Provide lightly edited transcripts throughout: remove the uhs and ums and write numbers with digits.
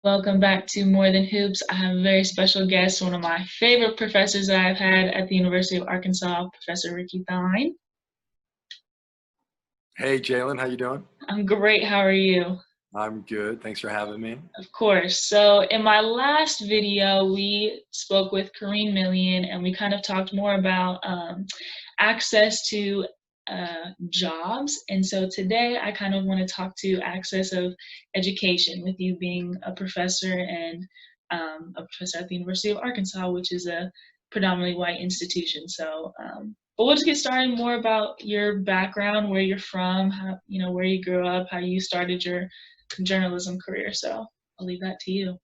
Welcome back to More Than Hoops. I have a very special guest, one of my favorite professors that I've had at the University of Arkansas, Professor Ricky Thein. Hey, Jalen, how you doing? I'm great. How are you? I'm good. Thanks for having me. Of course. So in my last video, we spoke with Kareem Millian and we kind of talked more about access to jobs. And so today I kind of want to talk to access of education with you being a professor and a professor at the University of Arkansas, which is a predominantly white institution. But we'll just get started more about your background, where you're from, how, where you grew up, how you started your journalism career. So I'll leave that to you.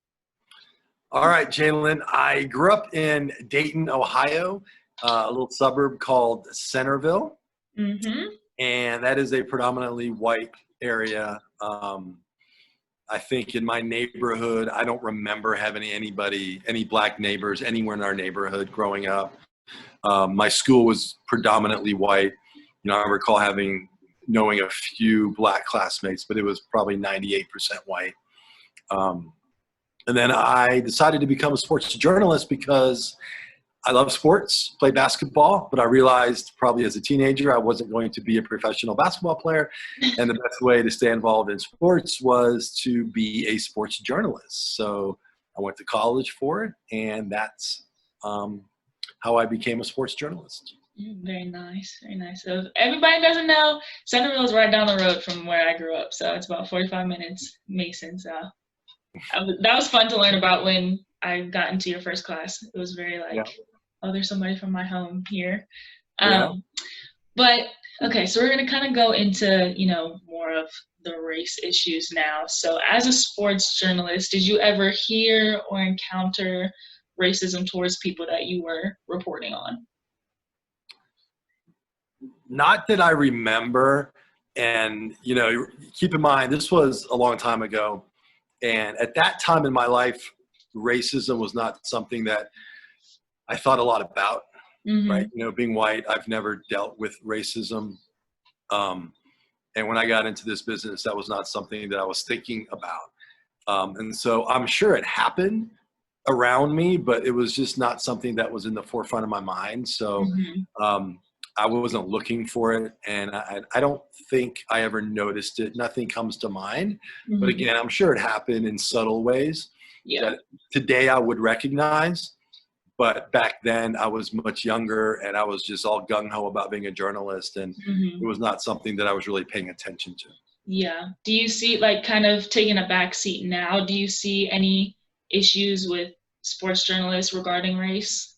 All right, Jalen. I grew up in Dayton, Ohio, a little suburb called Centerville. Mm-hmm. And that is a predominantly white area. I think in my neighborhood, I don't remember having any black neighbors anywhere in our neighborhood growing up. My school was predominantly white. I recall knowing a few black classmates, but it was probably 98% white. And then I decided to become a sports journalist because I love sports, play basketball, but I realized probably as a teenager I wasn't going to be a professional basketball player. And the best way to stay involved in sports was to be a sports journalist. So I went to college for it, and that's how I became a sports journalist. Very nice, very nice. So if everybody doesn't know, Centerville is right down the road from where I grew up, so it's about 45 minutes, Mason. So that was fun to learn about when I got into your first class. It was very oh, there's somebody from my home here. But okay, so we're gonna kind of go into more of the race issues now. So as a sports journalist, did you ever hear or encounter racism towards people that you were reporting on? Not that I remember. And, keep in mind, this was a long time ago. And at that time in my life, racism was not something that I thought a lot about, right? Being white, I've never dealt with racism. And when I got into this business, that was not something that I was thinking about. And so I'm sure it happened around me, but it was just not something that was in the forefront of my mind. So I wasn't looking for it, and I don't think I ever noticed it. Nothing comes to mind. But again, I'm sure it happened in subtle ways that today I would recognize. But back then I was much younger, and I was just all gung-ho about being a journalist, and it was not something that I was really paying attention to. Yeah. Do you see, kind of taking a back seat now, do you see any issues with sports journalists regarding race?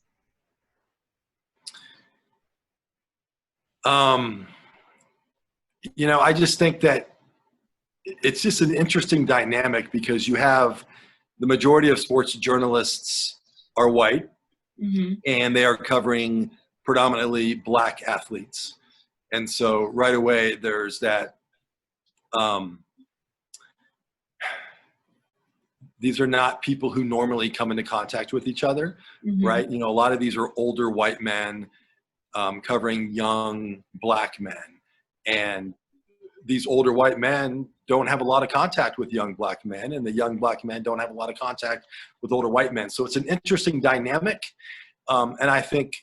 I just think that it's just an interesting dynamic because you have the majority of sports journalists are white, and they are covering predominantly black athletes. And so right away there's that, these are not people who normally come into contact with each other, right? A lot of these are older white men covering young black men. And these older white men don't have a lot of contact with young black men, and the young black men don't have a lot of contact with older white men. So it's an interesting dynamic. And I think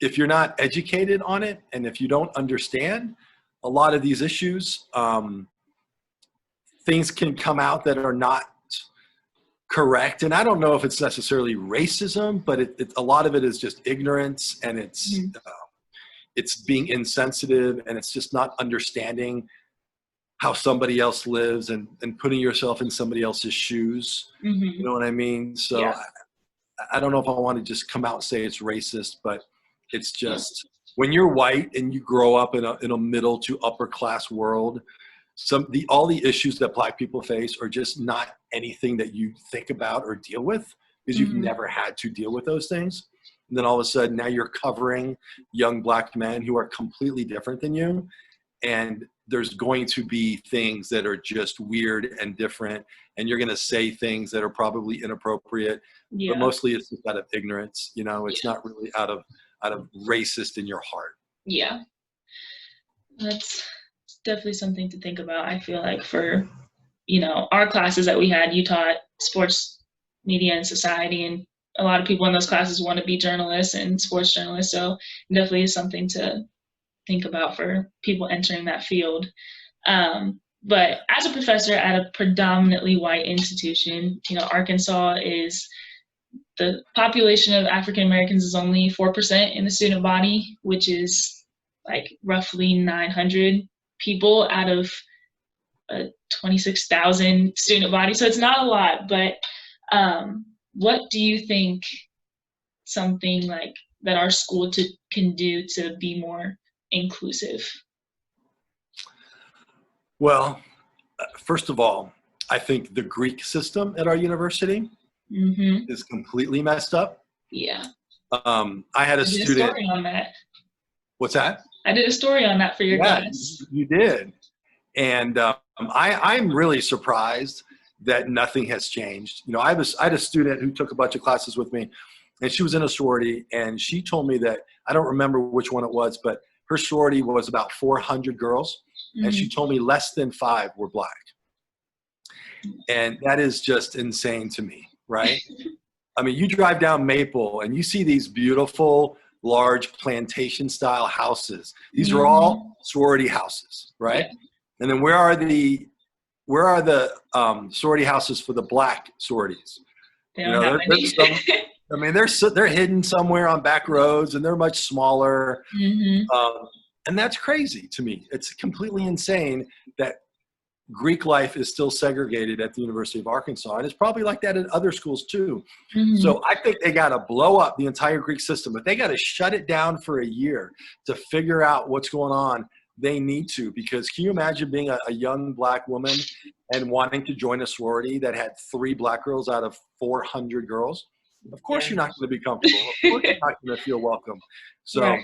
if you're not educated on it, and if you don't understand a lot of these issues, things can come out that are not correct. And I don't know if it's necessarily racism, but a lot of it is just ignorance, and it's being insensitive, and it's just not understanding how somebody else lives and putting yourself in somebody else's shoes. You know what I mean? So I don't know if I want to just come out and say it's racist, but it's just when you're white and you grow up in a middle to upper class world, all the issues that black people face are just not anything that you think about or deal with because you've never had to deal with those things. And then all of a sudden now you're covering young black men who are completely different than you. And there's going to be things that are just weird and different. And you're going to say things that are probably inappropriate, but mostly it's just out of ignorance. It's not really out of racist in your heart. Yeah. That's definitely something to think about, I feel like, for our classes that we had, you taught sports media and society, and a lot of people in those classes want to be journalists and sports journalists. So it definitely is something to think about for people entering that field. But as a professor at a predominantly white institution, Arkansas is, the population of African Americans is only 4% in the student body, which is like roughly 900 people out of a 26,000 student body. So it's not a lot, but what do you think something like that our school can do to be more inclusive? Well, first of all, I think the Greek system at our university is completely messed up. Yeah. I had a student. I did a story on that. What's that? I did a story on that for your class. You did. And I'm really surprised that nothing has changed. I had a student who took a bunch of classes with me, and she was in a sorority, and she told me that, I don't remember which one it was, but her sorority was about 400 girls, and she told me less than 5 were Black. And that is just insane to me, right? I mean, you drive down Maple and you see these beautiful, large plantation-style houses. These are all sorority houses, right? Yeah. And then where are the sorority houses for the Black sororities? They don't have any. I mean, they're hidden somewhere on back roads, and they're much smaller. And that's crazy to me. It's completely insane that Greek life is still segregated at the University of Arkansas, and it's probably like that at other schools too. So I think they got to blow up the entire Greek system, but they got to shut it down for a year to figure out what's going on. They need to, because can you imagine being a young Black woman and wanting to join a sorority that had 3 Black girls out of 400 girls? Of course you're not going to be comfortable. Of course you're not going to feel welcome. So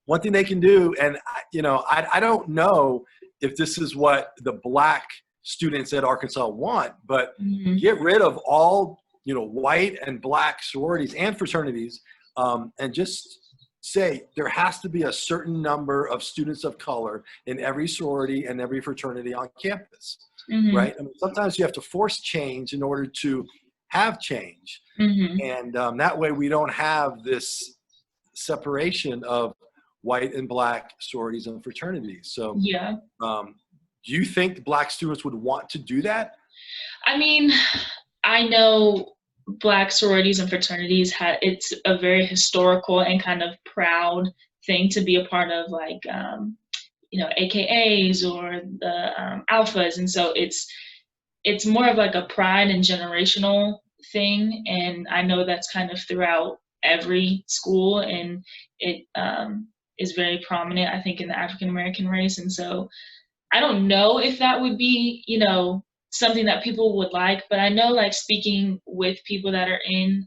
one thing they can do, and I don't know if this is what the Black students at Arkansas want, but get rid of all, white and Black sororities and fraternities, and just say there has to be a certain number of students of color in every sorority and every fraternity on campus, right? I mean, sometimes you have to force change in order to have change. And that way we don't have this separation of white and Black sororities and fraternities. So do you think Black students would want to do that? I mean, I know Black sororities and fraternities it's a very historical and kind of proud thing to be a part of, like AKAs or the alphas, and so it's more of like a pride and generational thing, and I know that's kind of throughout every school, and it is very prominent, I think, in the African American race. And so I don't know if that would be something that people would like, but I know, like, speaking with people that are in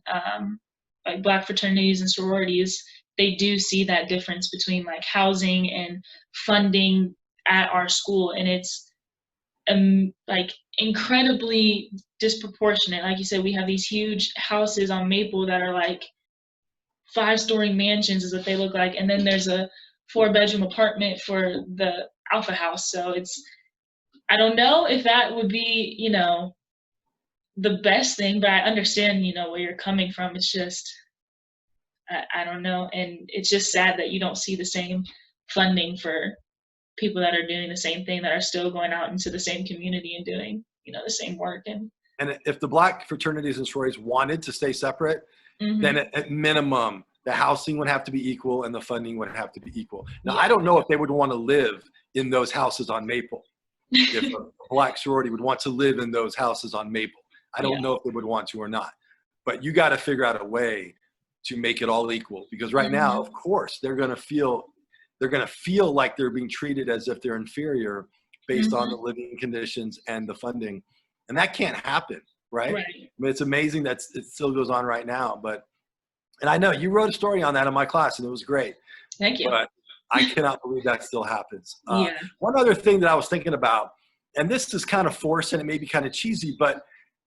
like Black fraternities and sororities, they do see that difference between like housing and funding at our school, and it's like incredibly disproportionate. Like you said, we have these huge houses on Maple that are like 5-story mansions is what they look like, and then there's a 4-bedroom apartment for the alpha house. So I don't know if that would be the best thing, but I understand where you're coming from. It's just I don't know, and it's just sad that you don't see the same funding for people that are doing the same thing, that are still going out into the same community and doing the same work. And if the Black fraternities and sororities wanted to stay separate, then at minimum the housing would have to be equal and the funding would have to be equal. Now, I don't know if they would want to live in those houses on Maple. If a Black sorority would want to live in those houses on Maple, I don't know if they would want to or not. But you got to figure out a way to make it all equal, because right now, of course, they're going to feel like they're being treated as if they're inferior based on the living conditions and the funding, and that can't happen, right? I mean, it's amazing that it still goes on right now. And I know you wrote a story on that in my class, and it was great. Thank you. But I cannot believe that still happens. One other thing that I was thinking about, and this is kind of forced and it may be kind of cheesy, but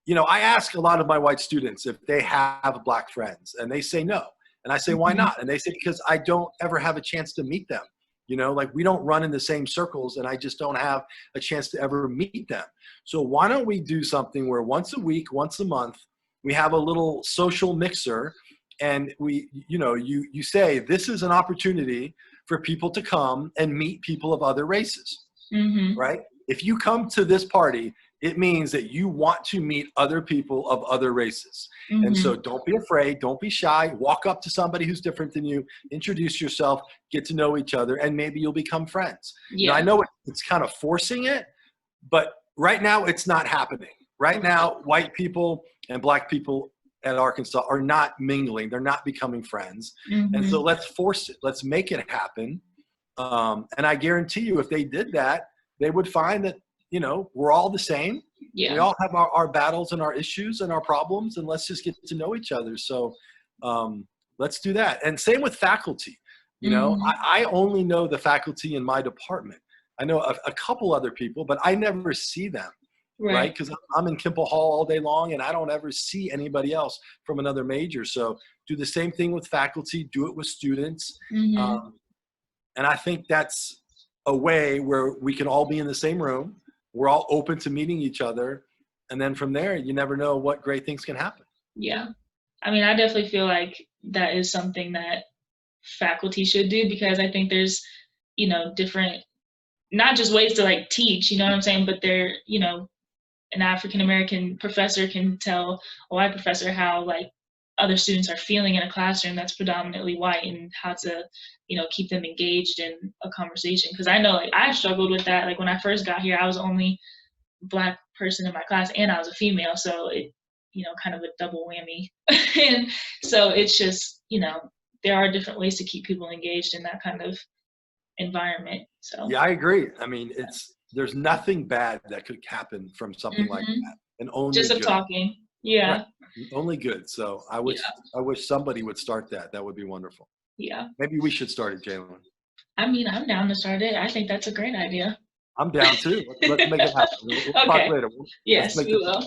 I ask a lot of my white students if they have Black friends, and they say no. And I say, why not? And they say, because I don't ever have a chance to meet them. You know, like we don't run in the same circles, and I just don't have a chance to ever meet them. So why don't we do something where once a week, once a month, we have a little social mixer, and we, you know, you say this is an opportunity for people to come and meet people of other races, right? If you come to this party, it means that you want to meet other people of other races. And so don't be afraid, don't be shy, walk up to somebody who's different than you, introduce yourself, get to know each other, and maybe you'll become friends. Yeah. Now, I know it's kind of forcing it, but right now it's not happening. Right now, white people and black people at Arkansas are not mingling, they're not becoming friends. And so let's force it, let's make it happen. And I guarantee you, if they did that, they would find that, you know, we're all the same. Yeah. We all have our battles and our issues and our problems, and let's just get to know each other. So let's do that. And same with faculty. You know, I only know the faculty in my department. I know a couple other people, but I never see them, right? Because I'm in Kimball Hall all day long, and I don't ever see anybody else from another major. So do the same thing with faculty, do it with students. And I think that's a way where we can all be in the same room. We're all open to meeting each other. And then from there, you never know what great things can happen. Yeah. I mean, I definitely feel like that is something that faculty should do, because I think there's, you know, different, not just ways to like teach, you know what I'm saying, but they're, you know, an African-American professor can tell a white professor how like other students are feeling in a classroom that's predominantly white, and how to, you know, keep them engaged in a conversation. Because I know, like, I struggled with that. Like when I first got here, I was the only black person in my class, and I was a female, so it, you know, kind of a double whammy. And so it's just, you know, there are different ways to keep people engaged in that kind of environment. So yeah, I agree. I mean, there's nothing bad that could happen from something like that, and only just of good. talking. Yeah. Right. Only good. So I wish somebody would start that. That would be wonderful. Yeah. Maybe we should start it, Jalen. I mean, I'm down to start it. I think that's a great idea. I'm down too. Let's make it happen. We'll talk later. Yes, we will.